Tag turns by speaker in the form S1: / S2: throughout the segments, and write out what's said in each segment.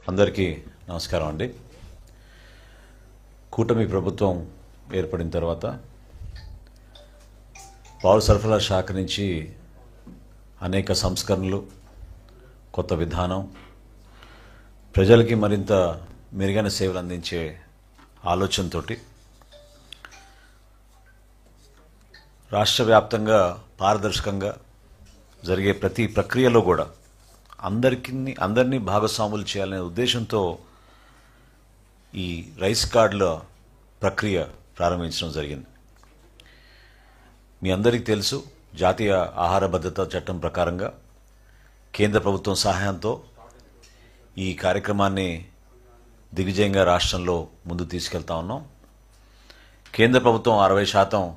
S1: అందరికీ నమస్కారం అండి. కూటమి ప్రభుత్వం ఏర్పడిన తర్వాత పౌర సరఫరాల శాఖ నుంచి అనేక సంస్కరణలు, కొత్త విధానం, ప్రజలకి మరింత మెరుగైన సేవలు అందించే ఆలోచనతోటి రాష్ట్ర వ్యాప్తంగా పారదర్శకంగా జరిగే ప్రతి ప్రక్రియలో కూడా అందరినీ భాగస్వాములు చేయాలనే ఉద్దేశంతో ఈ రైస్ కార్డుల ప్రక్రియ ప్రారంభించడం జరిగింది. మీ అందరికీ తెలుసు, జాతీయ ఆహార భద్రతా చట్టం ప్రకారంగా కేంద్ర ప్రభుత్వం సహాయంతో ఈ కార్యక్రమాన్ని దిగ్విజయంగా రాష్ట్రంలో ముందు తీసుకెళ్తా ఉన్నాం. కేంద్ర ప్రభుత్వం 60%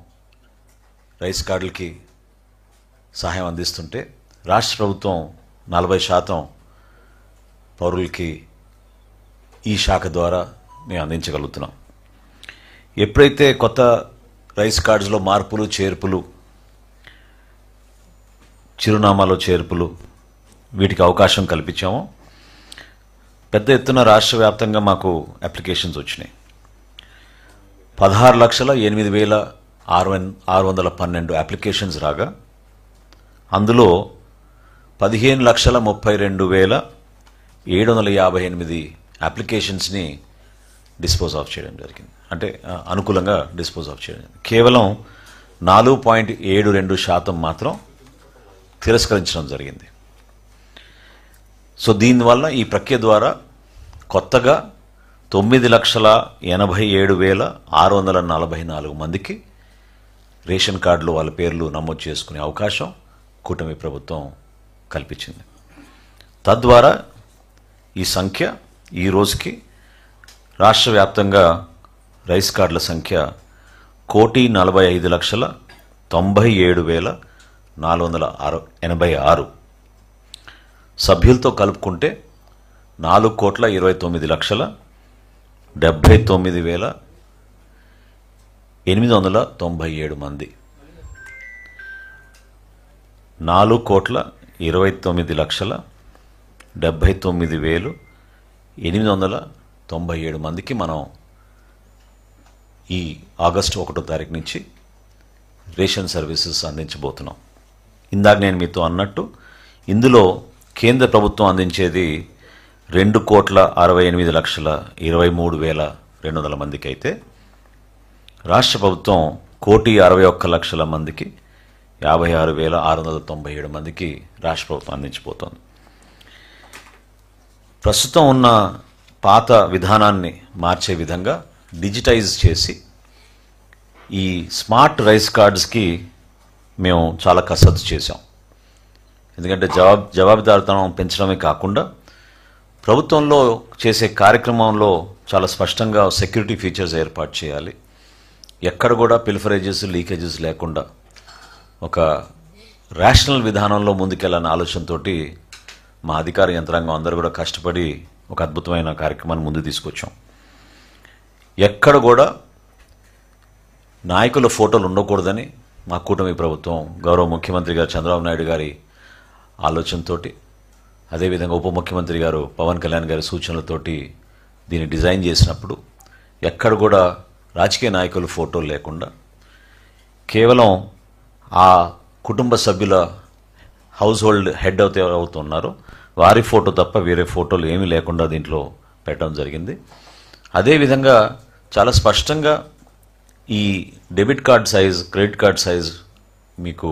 S1: రైస్ కార్డులకి సహాయం అందిస్తుంటే రాష్ట్ర ప్రభుత్వం 40% పౌరులకి ఈ శాఖ ద్వారా మేము అందించగలుగుతున్నాం. ఎప్పుడైతే కొత్త రైస్ కార్డ్స్లో మార్పులు చేర్పులు, చిరునామాలో చేర్పులు వీటికి అవకాశం కల్పించామో పెద్ద ఎత్తున రాష్ట్ర వ్యాప్తంగా మాకు అప్లికేషన్స్ వచ్చినాయి. 16,08,612 అప్లికేషన్స్ రాగా అందులో 15,32,758 అప్లికేషన్స్ని డిస్పోజ్ ఆఫ్ చేయడం జరిగింది. అంటే అనుకూలంగా డిస్పోజ్ ఆఫ్ చేయడం. కేవలం 4.72% మాత్రం తిరస్కరించడం జరిగింది. సో దీనివల్ల ఈ ప్రక్రియ ద్వారా కొత్తగా 9,87,644 మందికి రేషన్ కార్డులో వాళ్ళ పేర్లు నమోదు చేసుకునే అవకాశం కూటమి ప్రభుత్వం కల్పించింది. తద్వారా ఈ సంఖ్య ఈ రోజుకి రాష్ట్ర వ్యాప్తంగా రైస్ కార్డుల సంఖ్య 1,47,97,486 సభ్యులతో కలుపుకుంటే 4,29,79,897 మంది. 4,29,79,897 మందికి మనం ఈ ఆగస్టు 1వ తారీఖు నుంచి రేషన్ సర్వీసెస్ అందించబోతున్నాం. ఇందాక నేను మీతో అన్నట్టు ఇందులో కేంద్ర ప్రభుత్వం అందించేది 2,68,23,200 మందికి అయితే రాష్ట్ర ప్రభుత్వం 1,61,00,000 మందికి 56,697 మందికి రాష్ట్ర ప్రభుత్వం అందించబోతోంది. ప్రస్తుతం ఉన్న పాత విధానాన్ని మార్చే విధంగా డిజిటైజ్ చేసి ఈ స్మార్ట్ రైస్ కార్డ్స్కి మేము చాలా కసరత్తు చేశాం. ఎందుకంటే జవాబుదారీతనం పెంచడమే కాకుండా ప్రభుత్వంలో చేసే కార్యక్రమంలో చాలా స్పష్టంగా సెక్యూరిటీ ఫీచర్స్ ఏర్పాటు చేయాలి. ఎక్కడ కూడా పిల్ఫరేజెస్, లీకేజెస్ లేకుండా ఒక రేషనల్ విధానంలో ముందుకెళ్ళాలనే ఆలోచనతో మా అధికార యంత్రాంగం అందరూ కూడా కష్టపడి ఒక అద్భుతమైన కార్యక్రమాన్ని ముందు తీసుకొచ్చాం. ఎక్కడ కూడా నాయకుల ఫోటోలు ఉండకూడదని మా కూటమి ప్రభుత్వం, గౌరవ ముఖ్యమంత్రి గారు చంద్రబాబు నాయుడు గారి ఆలోచనతో, అదేవిధంగా ఉప ముఖ్యమంత్రి గారు పవన్ కళ్యాణ్ గారి సూచనలతోటి దీన్ని డిజైన్ చేసినప్పుడు ఎక్కడ కూడా రాజకీయ నాయకుల ఫోటోలు లేకుండా కేవలం ఆ కుటుంబ సభ్యుల హౌస్ హోల్డ్ హెడ్ అవుతున్నారో వారి ఫోటో తప్ప వేరే ఫోటోలు ఏమీ లేకుండా దీంట్లో పెట్టడం జరిగింది. అదేవిధంగా చాలా స్పష్టంగా ఈ debit card size, credit card size మీకు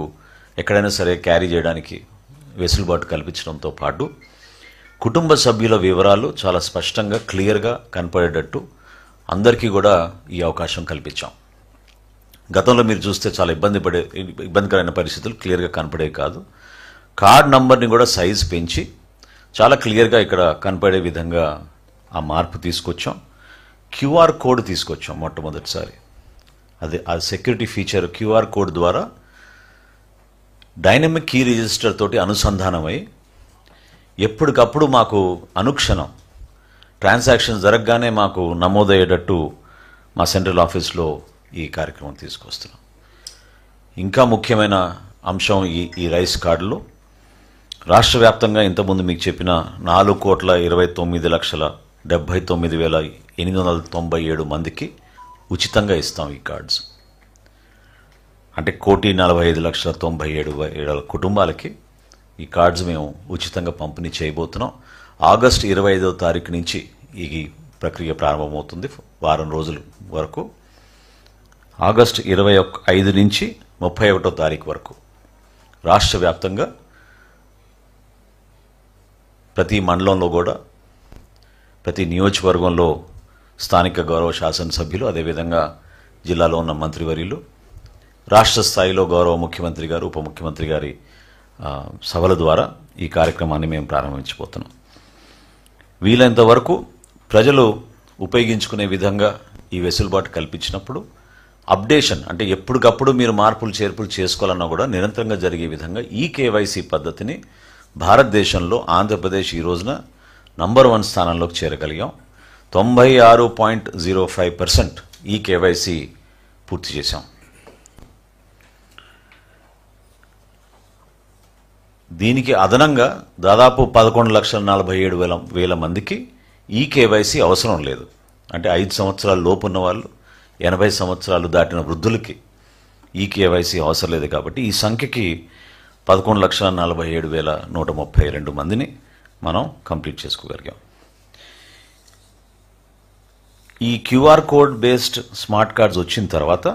S1: ఎక్కడైనా సరే క్యారీ చేయడానికి వెసులుబాటు కల్పించడంతో పాటు కుటుంబ సభ్యుల వివరాలు చాలా స్పష్టంగా క్లియర్గా కనపడేటట్టు అందరికీ కూడా ఈ అవకాశం కల్పించాం. గతంలో మీరు చూస్తే చాలా ఇబ్బందికరమైన పరిస్థితులు క్లియర్గా కనపడేవి కాదు. కార్డ్ నంబర్ని కూడా సైజ్ పెంచి చాలా క్లియర్గా ఇక్కడ కనపడే విధంగా ఆ మార్పు తీసుకొచ్చాం. క్యూఆర్ కోడ్ తీసుకొచ్చాం మొట్టమొదటిసారి. ఆ సెక్యూరిటీ ఫీచర్ క్యూఆర్ కోడ్ ద్వారా డైనమిక్ కీ రిజిస్టర్ తోటి అనుసంధానమై ఎప్పటికప్పుడు మాకు అనుక్షణం ట్రాన్సాక్షన్ జరగగానే మాకు నమోదయ్యేటట్టు మా సెంట్రల్ ఆఫీస్లో ఈ కార్యక్రమం తీసుకొస్తున్నాం. ఇంకా ముఖ్యమైన అంశం ఈ రైస్ కార్డులో రాష్ట్ర వ్యాప్తంగా ఇంతకుముందు మీకు చెప్పిన 4,29,79,897 మందికి ఉచితంగా ఇస్తాం ఈ కార్డ్స్. అంటే 1,45,97,000 కుటుంబాలకి ఈ కార్డ్స్ మేము ఉచితంగా పంపిణీ చేయబోతున్నాం. ఆగస్టు 25వ తారీఖు నుంచి ఈ ప్రక్రియ ప్రారంభమవుతుంది. వారం రోజుల వరకు, ఆగస్టు 25 నుంచి 31వ తారీఖు వరకు రాష్ట్ర వ్యాప్తంగా ప్రతి మండలంలో కూడా, ప్రతి నియోజకవర్గంలో స్థానిక గౌరవ శాసనసభ్యులు, అదేవిధంగా జిల్లాలో ఉన్న మంత్రివర్యులు, రాష్ట్ర స్థాయిలో గౌరవ ముఖ్యమంత్రి గారు, ఉప ముఖ్యమంత్రి గారి సభల ద్వారా ఈ కార్యక్రమాన్ని మేము ప్రారంభించబోతున్నాం. వీలైనంత వరకు ప్రజలు ఉపయోగించుకునే విధంగా ఈ వెసులుబాటు కల్పించినప్పుడు అప్డేషన్, అంటే ఎప్పటికప్పుడు మీరు మార్పులు చేర్పులు చేసుకోవాలన్నా కూడా నిరంతరంగా జరిగే విధంగా ఈ కేవైసీ పద్ధతిని భారతదేశంలో ఆంధ్రప్రదేశ్ ఈ రోజున నంబర్ 1 స్థానంలోకి చేరగలిగాం. 96.05% ఈ కేవైసీ పూర్తి చేశాం. దీనికి అదనంగా దాదాపు 11,47,000 మందికి ఈ కేవైసీ అవసరం లేదు. అంటే 5 సంవత్సరాల లోపు ఉన్న వాళ్ళు, 80 సంవత్సరాలు దాటిన వృద్ధులకి ఈ కేవైసీ అవసరం లేదు. కాబట్టి ఈ సంఖ్యకి 11,47,132 మందిని మనం కంప్లీట్ చేసుకోగలిగాం. ఈ QR code based smart cards వచ్చిన తర్వాత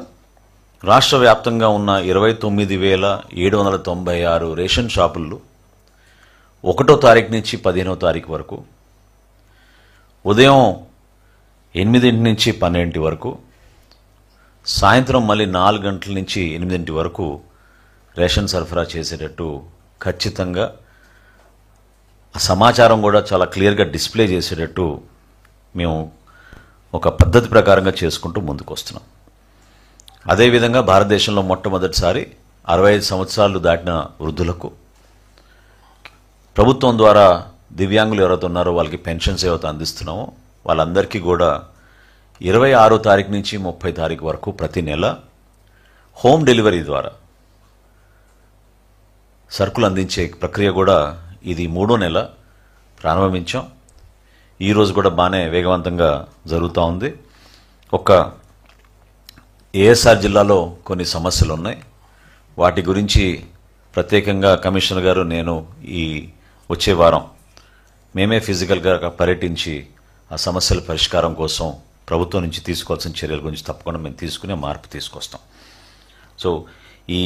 S1: రాష్ట్ర వ్యాప్తంగా ఉన్న 29,796 రేషన్ షాపుల్లో 1వ తారీఖు నుంచి 15వ తారీఖు వరకు ఉదయం 8 నుంచి 12 వరకు, సాయంత్రం మళ్ళీ 4 గంటల నుంచి 8 వరకు రేషన్ సరఫరా చేసేటట్టు ఖచ్చితంగా ఆ సమాచారం కూడా చాలా క్లియర్గా డిస్ప్లే చేసేటట్టు మేము ఒక పద్ధతి ప్రకారంగా చేసుకుంటూ ముందుకు వస్తున్నాం. అదేవిధంగా భారతదేశంలో మొట్టమొదటిసారి 65 సంవత్సరాలు దాటిన వృద్ధులకు ప్రభుత్వం ద్వారా దివ్యాంగులు ఎవరైతే ఉన్నారో వాళ్ళకి పెన్షన్స్ ఏవైతే అందిస్తున్నామో వాళ్ళందరికీ కూడా 26వ తారీఖు నుంచి 30 తారీఖు వరకు ప్రతి నెల హోమ్ డెలివరీ ద్వారా సరుకులు అందించే ప్రక్రియ కూడా ఇది 3వ నెల ప్రారంభించాం. ఈరోజు కూడా బాగానే వేగవంతంగా జరుగుతూ ఉంది. ఒక ఏఎస్ఆర్ జిల్లాలో కొన్ని సమస్యలు ఉన్నాయి. వాటి గురించి ప్రత్యేకంగా కమిషనర్ గారు, నేను ఈ వచ్చే వారం మేమే ఫిజికల్గా పర్యటించి ఆ సమస్యల పరిష్కారం కోసం ప్రభుత్వం నుంచి తీసుకోవాల్సిన చర్యల గురించి తప్పకుండా మేము తీసుకునే మార్పు తీసుకొస్తాం. సో ఈ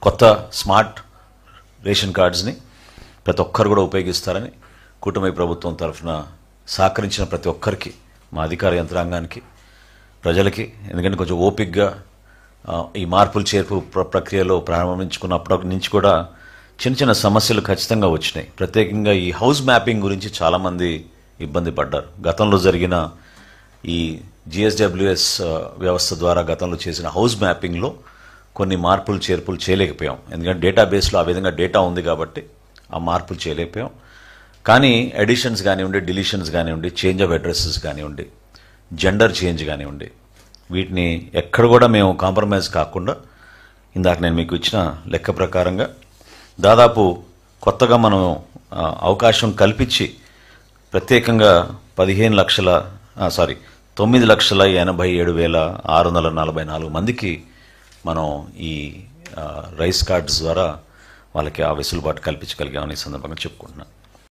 S1: కొత్త స్మార్ట్ రేషన్ కార్డ్స్ని ప్రతి ఒక్కరు కూడా ఉపయోగిస్తారని కూటమి ప్రభుత్వం తరఫున సహకరించిన ప్రతి ఒక్కరికి, మా అధికార యంత్రాంగానికి, ప్రజలకి, ఎందుకంటే కొంచెం ఓపిక్గా ఈ మార్పులు చేర్పు ప్రక్రియలో ప్రారంభించుకున్నప్పటి నుంచి కూడా చిన్న చిన్న సమస్యలు ఖచ్చితంగా వచ్చినాయి. ప్రత్యేకంగా ఈ హౌస్ మ్యాపింగ్ గురించి చాలామంది ఇబ్బంది పడ్డారు. గతంలో జరిగిన ఈ జిఎస్డబ్ల్యూఎస్ వ్యవస్థ ద్వారా గతంలో చేసిన హౌస్ మ్యాపింగ్లో కొన్ని మార్పులు చేర్పులు చేయలేకపోయాం. ఎందుకంటే డేటాబేస్లో ఆ విధంగా డేటా ఉంది కాబట్టి ఆ మార్పులు చేయలేకపోయాం. కానీ ఎడిషన్స్ కానివ్వండి, డిలీషన్స్ కానివ్వండి, చేంజ్ ఆఫ్ అడ్రసెస్ కానివ్వండి, జెండర్ చేంజ్ కానివ్వండి, వీటిని ఎక్కడ కూడా మేము కాంప్రమైజ్ కాకుండా ఇందాక నేను మీకు ఇచ్చిన లెక్క ప్రకారంగా దాదాపు కొత్తగా మనం అవకాశం కల్పించి ప్రత్యేకంగా 9,87,644 మందికి మనం ఈ రైస్ కార్డ్స్ ద్వారా వాళ్ళకి ఆ వెసులుబాటు కల్పించగలిగామని ఈ సందర్భంగా చెప్పుకుంటున్నాను.